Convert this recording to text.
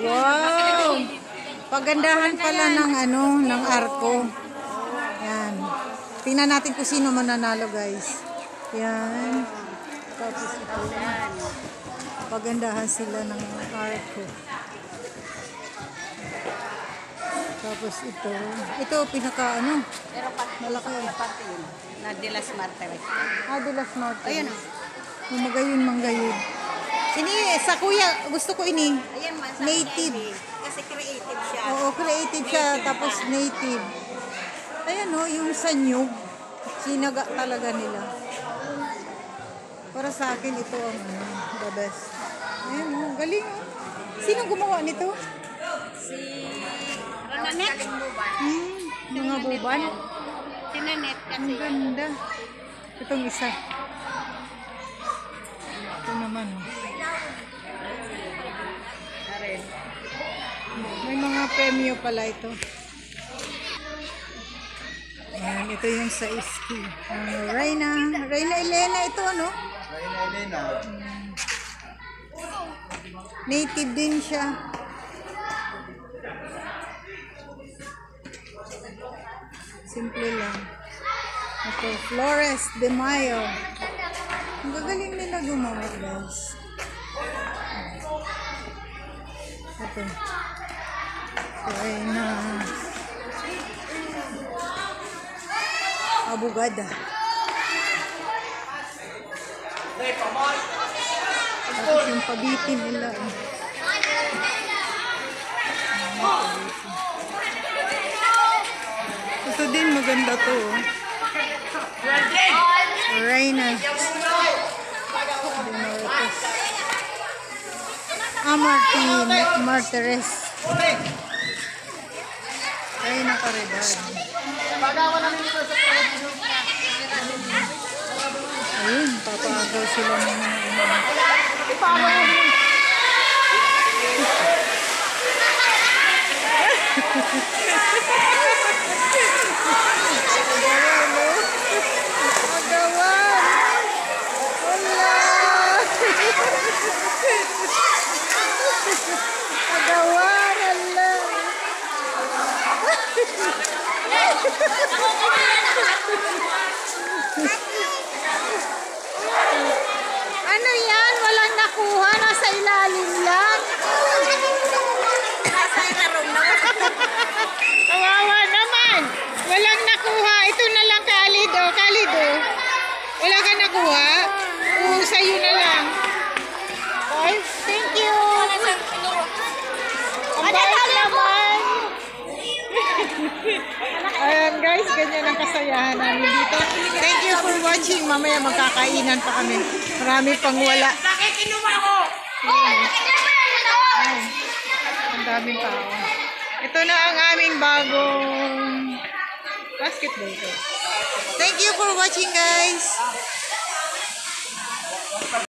Wow! Pagandahan pala ng ano, ng arko. Yan. Tingnan natin kung sino mananalo, guys. Yan. Tapos ito. Pagandahan sila ng arko. Tapos ito. Ito, pinaka ano. Pero malaki. Pati yun. Na de las Martires. De las Martires. Ayan o. Magayon, manggayod. Ini, sa kuya, gusto ko ini. Ayan, native. Kasi creative siya. Oo, creative siya. Tapos native. Ayan o, yung sanyog. Sinaga talaga nila. Para sa akin, ito ang the best. Ayan o, galing o. Sino gumawa nito? Si Ronanet. Mga buban. Si Nanet Ang kasi. ganda. Itong isa. Ito naman. May mga premyo pala ito. Ayan, ito yung sa ski. Reyna Elena ito, no? Reyna Elena. Native din siya. Simple lang. Ito, Flores de Mayo. Ang gagaling nila gumawa, guys. Ito. Reyna Abugada. Tapos yung pabitin nila. Ito din maganda to. Reyna Martires. Reyna Caridad. Ayun, papagaw sila ng ano yan? Walang nakuha. Nasa ilalim lang. Nasa ilarong na. Kawawa naman. Walang nakuha. Ito na lang, Khalid. Khalid, wala ka nakuha? Sa'yo na lang. Okay, thank you. Ang bait naman. Ayan guys, ganyan ang kasayahan namin dito. Thank you for watching. Mamaya magkakainan pa kami. Marami pang wala. Bakit kinuha ko? Ang daming tao. Ito na ang aming bagong basketball court. Thank you for watching, guys.